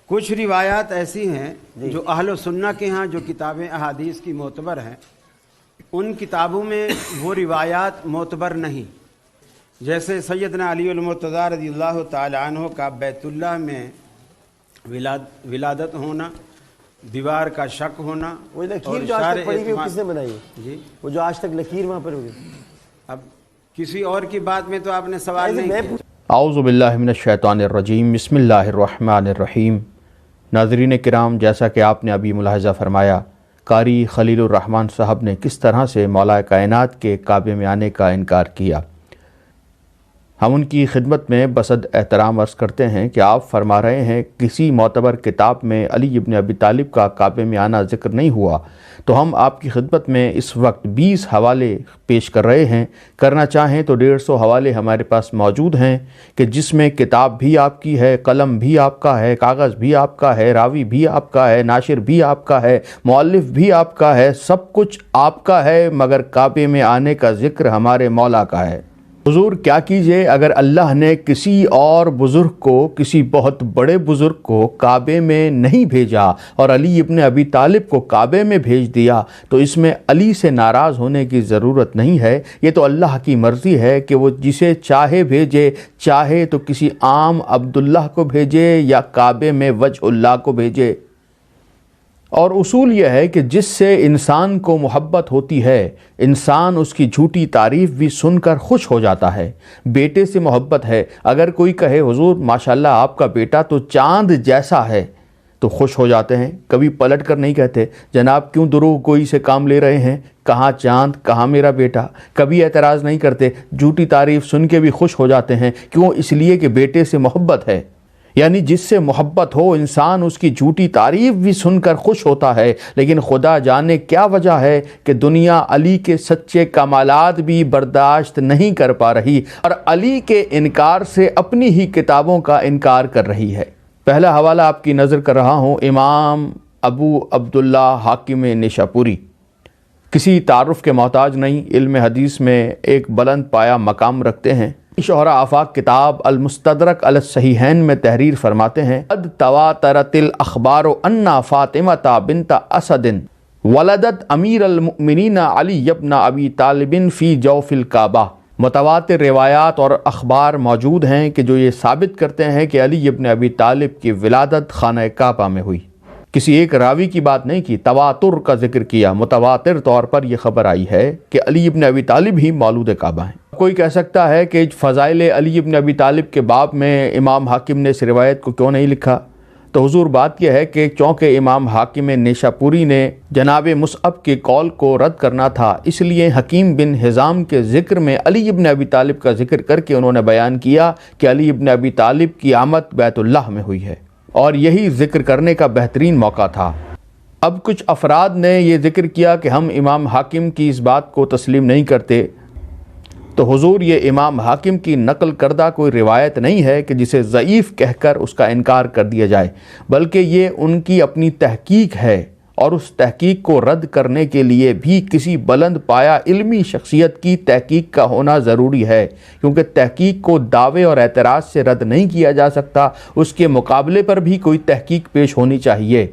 کچھ روایات ایسی ہیں جو اہل و سنہ کے ہاں جو کتابیں احادیث کی معتبر ہیں ان کتابوں میں وہ روایات معتبر نہیں. جیسے سیدنا علی المرتضیٰ رضی اللہ تعالی عنہ کا بیت اللہ میں ولادت ہونا، دیوار کا شک ہونا. وہ لکیر جو آج تک پڑی ہوئی کس نے بنائی ہے؟ جی وہ جو آج تک لکیر وہاں پر ہوگی. اب کسی اور کی بات میں تو آپ نے سوال نہیں کیا. اعوذ باللہ من الشیطان الرجیم، بسم اللہ الرحمن الرحیم. ناظرین کرام، جیسا کہ آپ نے ابھی ملاحظہ فرمایا، قاری خلیل الرحمن صاحب نے کس طرح سے مولا کائنات کے کعبے میں آنے کا انکار کیا. ہم ان کی خدمت میں بصد احترام عرض کرتے ہیں کہ آپ فرما رہے ہیں کسی معتبر کتاب میں علی ابن ابی طالب کا کعبے میں آنا ذکر نہیں ہوا، تو ہم آپ کی خدمت میں اس وقت 20 حوالے پیش کر رہے ہیں. کرنا چاہیں تو 150 حوالے ہمارے پاس موجود ہیں کہ جس میں کتاب بھی آپ کی ہے، قلم بھی آپ کا ہے، کاغذ بھی آپ کا ہے، راوی بھی آپ کا ہے، ناشر بھی آپ کا ہے، مؤلف بھی آپ کا ہے، سب کچھ آپ کا ہے، مگر کعبے میں آنے کا ذکر ہمارے مولا کا ہے. حضور کیا کیجئے اگر اللہ نے کسی اور بزرگ کو، کسی بہت بڑے بزرگ کو کعبے میں نہیں بھیجا اور علی ابن ابی طالب کو کعبے میں بھیج دیا، تو اس میں علی سے ناراض ہونے کی ضرورت نہیں ہے. یہ تو اللہ کی مرضی ہے کہ وہ جسے چاہے بھیجے، چاہے تو کسی عام عبداللہ کو بھیجے یا کعبے میں وجہ اللہ کو بھیجے. اور اصول یہ ہے کہ جس سے انسان کو محبت ہوتی ہے، انسان اس کی جھوٹی تعریف بھی سن کر خوش ہو جاتا ہے. بیٹے سے محبت ہے، اگر کوئی کہے حضور ماشاءاللہ آپ کا بیٹا تو چاند جیسا ہے، تو خوش ہو جاتے ہیں. کبھی پلٹ کر نہیں کہتے جناب کیوں دروغ گوئی سے کام لے رہے ہیں، کہاں چاند کہاں میرا بیٹا. کبھی اعتراض نہیں کرتے، جھوٹی تعریف سن کے بھی خوش ہو جاتے ہیں. کیوں؟ اس لیے کہ بیٹے سے محبت ہے. یعنی جس سے محبت ہو انسان اس کی جھوٹی تعریف بھی سن کر خوش ہوتا ہے. لیکن خدا جانے کیا وجہ ہے کہ دنیا علی کے سچے کمالات بھی برداشت نہیں کر پا رہی اور علی کے انکار سے اپنی ہی کتابوں کا انکار کر رہی ہے. پہلا حوالہ آپ کی نظر کر رہا ہوں، امام ابو عبداللہ حاکم نیشاپوری. کسی تعارف کے محتاج نہیں، علم حدیث میں ایک بلند پایا مقام رکھتے ہیں. شہرہ آفاق کتاب المستدرک علی الصحیحین میں تحریر فرماتے ہیں، قد تواترت الاخبار ان فاطمہ بنت اسد ولدت امیر المؤمنین علی ابن ابی طالب فی جوف الکعبہ. متواتر روایات اور اخبار موجود ہیں کہ جو یہ ثابت کرتے ہیں کہ علی ابن ابی طالب کی ولادت خانہ کعبہ میں ہوئی. کسی ایک راوی کی بات نہیں کی، تواتر کا ذکر کیا. متواتر طور پر یہ خبر آئی ہے کہ علی ابن ابی طالب ہی مولود کعبہ ہیں. کوئی کہہ سکتا ہے کہ فضائل علی ابن ابی طالب کے باب میں امام حاکم نے اس روایت کو کیوں نہیں لکھا؟ تو حضور بات یہ ہے کہ چونکہ امام حاکم نیشاپوری نے جناب مصعب کے قول کو رد کرنا تھا، اس لیے حکیم بن حزام کے ذکر میں علی ابن ابی طالب کا ذکر کر کے انہوں نے بیان کیا کہ علی ابن ابی طالب کی آمد بیت اللہ میں ہوئی ہے، اور یہی ذکر کرنے کا بہترین موقع تھا. اب کچھ افراد نے یہ ذکر کیا کہ ہم امام حاکم کی اس بات کو تسلیم نہیں کرتے، تو حضور یہ امام حاکم کی نقل کردہ کوئی روایت نہیں ہے کہ جسے ضعیف کہہ کر اس کا انکار کر دیا جائے، بلکہ یہ ان کی اپنی تحقیق ہے، اور اس تحقیق کو رد کرنے کے لیے بھی کسی بلند پایا علمی شخصیت کی تحقیق کا ہونا ضروری ہے، کیونکہ تحقیق کو دعوے اور اعتراض سے رد نہیں کیا جا سکتا، اس کے مقابلے پر بھی کوئی تحقیق پیش ہونی چاہیے.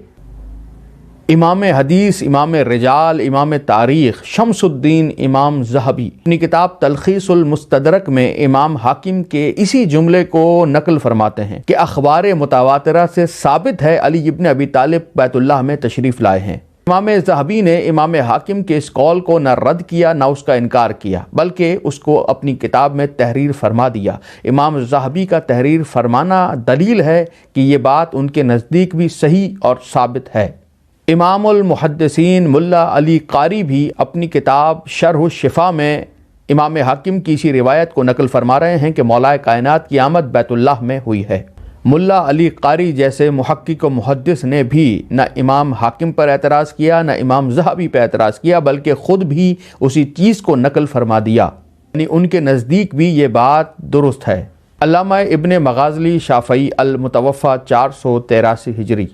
امام حدیث، امام رجال، امام تاریخ شمس الدین امام ذہبی اپنی کتاب تلخیص المستدرک میں امام حاکم کے اسی جملے کو نقل فرماتے ہیں کہ اخبار متواترہ سے ثابت ہے علی ابن ابی طالب بیت اللہ میں تشریف لائے ہیں. امام ذہبی نے امام حاکم کے اس قول کو نہ رد کیا نہ اس کا انکار کیا، بلکہ اس کو اپنی کتاب میں تحریر فرما دیا. امام ذہبی کا تحریر فرمانا دلیل ہے کہ یہ بات ان کے نزدیک بھی صحیح اور ثابت ہے. امام المحدثین ملا علی قاری بھی اپنی کتاب شرح الشفا میں امام حاکم کی اسی روایت کو نقل فرما رہے ہیں کہ مولا کائنات کی آمد بیت اللہ میں ہوئی ہے. ملا علی قاری جیسے محقق و محدث نے بھی نہ امام حاکم پر اعتراض کیا نہ امام ذہبی پر اعتراض کیا، بلکہ خود بھی اسی چیز کو نقل فرما دیا. یعنی ان کے نزدیک بھی یہ بات درست ہے. علامہ ابن مغازلی شافعی المتوفی 483 ہجری،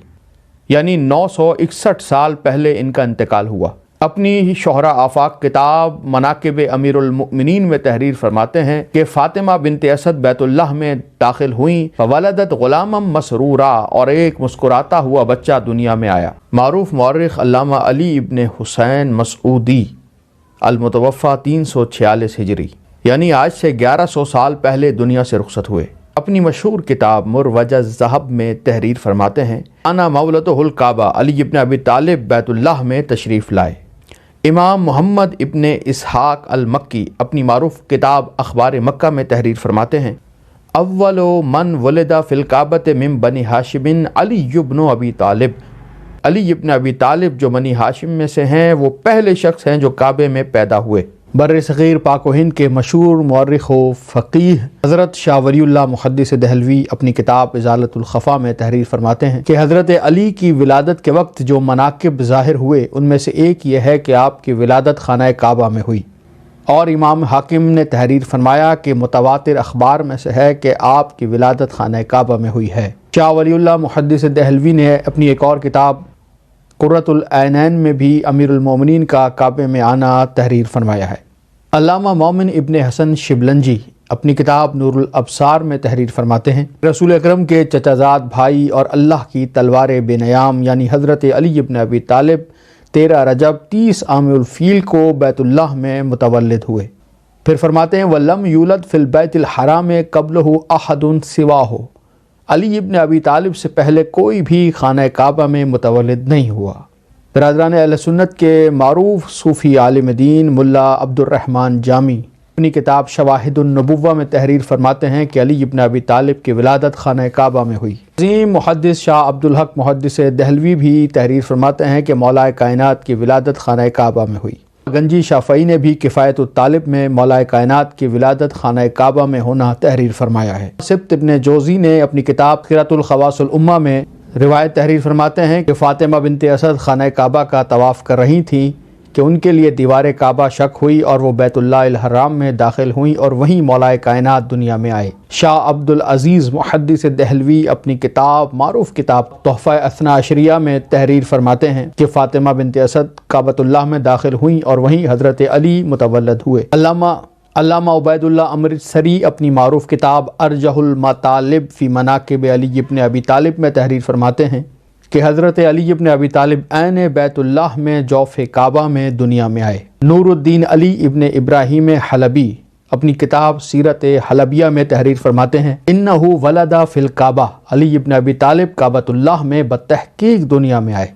یعنی 961 سال پہلے ان کا انتقال ہوا. اپنی شہرہ آفاق کتاب مناقب امیر المؤمنین میں تحریر فرماتے ہیں کہ فاطمہ بنت اسد بیت اللہ میں داخل ہوئیں فولدت غلاما مسرورا، اور ایک مسکراتا ہوا بچہ دنیا میں آیا۔ معروف مورخ علامہ علی ابن حسین مسعودی المتوفی 346 ہجری، یعنی آج سے 1100 سال پہلے دنیا سے رخصت ہوئے، اپنی مشہور کتاب مروج الذہب میں تحریر فرماتے ہیں انا مولدہ الکعبہ، علی ابن ابی طالب بیت اللہ میں تشریف لائے۔ امام محمد ابن اسحاق المکی اپنی معروف کتاب اخبار مکہ میں تحریر فرماتے ہیں اول من ولد فی الکعبۃ من بنی ہاشم علی ابن ابی طالب، علی ابن ابی طالب جو بنی ہاشم میں سے ہیں وہ پہلے شخص ہیں جو کعبے میں پیدا ہوئے۔ بر صغیر پاک و ہند کے مشہور مورخ و فقیہ حضرت شاہ ولی اللہ محدث دہلوی اپنی کتاب ازالۃ الخفا میں تحریر فرماتے ہیں کہ حضرت علی کی ولادت کے وقت جو مناقب ظاہر ہوئے ان میں سے ایک یہ ہے کہ آپ کی ولادت خانہ کعبہ میں ہوئی، اور امام حاکم نے تحریر فرمایا کہ متواتر اخبار میں سے ہے کہ آپ کی ولادت خانہ کعبہ میں ہوئی ہے۔ شاہ ولی اللہ محدث دہلوی نے اپنی ایک اور کتاب قرۃ العینین میں بھی امیر المومنین کا کعبے میں آنا تحریر فرمایا ہے۔ علامہ مومن ابن حسن شبلنجی اپنی کتاب نور الابصار میں تحریر فرماتے ہیں رسول اکرم کے چچا زاد بھائی اور اللہ کی تلوار بے نیام یعنی حضرت علی ابن ابی طالب 13 رجب 30 عام الفیل کو بیت اللہ میں متولد ہوئے۔ پھر فرماتے ہیں وَلَمْ يُولَدْ فِي الْبَيْتِ الْحَرَامِ قَبْلَهُ أَحَدٌ سِوَاهُ، علی ابن ابی طالب سے پہلے کوئی بھی خانہ کعبہ میں متولد نہیں ہوا۔ برادران اہل سنت کے معروف صوفی عالم دین ملا عبد الرحمن جامی اپنی کتاب شواہد النبوہ میں تحریر فرماتے ہیں کہ علی ابن ابی طالب کی ولادت خانہ کعبہ میں ہوئی۔ عظیم محدث شاہ عبدالحق محدث دہلوی بھی تحریر فرماتے ہیں کہ مولا کائنات کی ولادت خانہ کعبہ میں ہوئی۔ گنجی شافعی نے بھی کفایت الطالب میں مولا کائنات کی ولادت خانہ کعبہ میں ہونا تحریر فرمایا ہے۔ سبت ابن جوزی نے اپنی کتاب خیرۃ الخواص الامہ میں روایت تحریر فرماتے ہیں کہ فاطمہ بنت اسد خانہ کعبہ کا طواف کر رہی تھیں کہ ان کے لیے دیوار کعبہ شک ہوئی اور وہ بیت اللہ الحرام میں داخل ہوئیں اور وہیں مولا کائنات دنیا میں آئے۔ شاہ عبد العزیز محدث دہلوی اپنی کتاب معروف کتاب تحفہ اثنا عشریہ میں تحریر فرماتے ہیں کہ فاطمہ بنت اسد کعبۃ اللہ میں داخل ہوئیں اور وہیں حضرت علی متولد ہوئے۔ علامہ عبید اللہ امرتسری اپنی معروف کتاب ارجح المطالب فی مناقب علی ابن ابی طالب میں تحریر فرماتے ہیں کہ حضرت علی ابن ابی طالب عین بیت اللہ میں جوف کعبہ میں دنیا میں آئے۔ نور الدین علی ابن ابراہیم حلبی اپنی کتاب سیرت حلبیہ میں تحریر فرماتے ہیں انہ ولد فی الکعبہ، علی ابن ابی طالب کعبۃ اللہ میں بتحقیق دنیا میں آئے۔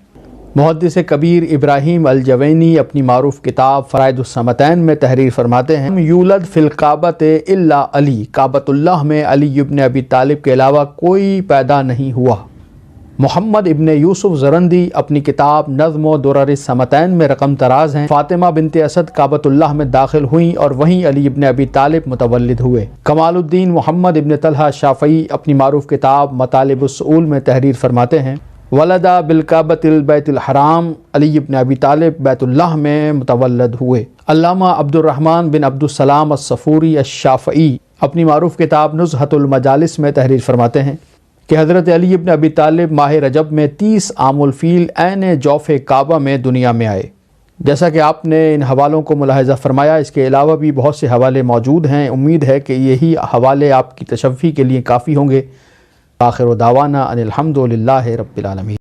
محدث کبیر ابراہیم الجوینی اپنی معروف کتاب فرائض الصمتین میں تحریر فرماتے ہیں یولد فی الکعبۃ الا علی، کعبۃ اللہ میں علی ابن ابی طالب کے علاوہ کوئی پیدا نہیں ہوا۔ محمد ابن یوسف زرندی اپنی کتاب نظم و درر الصمتین میں رقم تراز ہیں فاطمہ بنت اسد کعبۃ اللہ میں داخل ہوئیں اور وہیں علی ابن ابی طالب متولد ہوئے۔ کمال الدین محمد ابن طلحہ شافعی اپنی معروف کتاب مطالب السؤول میں تحریر فرماتے ہیں ولدا بالکعبۃ البیت الحرام، علی ابن ابی طالب بیت اللہ میں متولد ہوئے۔ علامہ عبد الرحمن بن عبد السلام الصفوری الشافعی اپنی معروف کتاب نزہۃ المجالس میں تحریر فرماتے ہیں کہ حضرت علی ابن ابی طالب ماہ رجب میں 30 عام الفیل عین جوف کعبہ میں دنیا میں آئے۔ جیسا کہ آپ نے ان حوالوں کو ملاحظہ فرمایا، اس کے علاوہ بھی بہت سے حوالے موجود ہیں، امید ہے کہ یہی حوالے آپ کی تشفی کے لیے کافی ہوں گے۔ آخر دعوانا ان الحمد للہ رب العالمین۔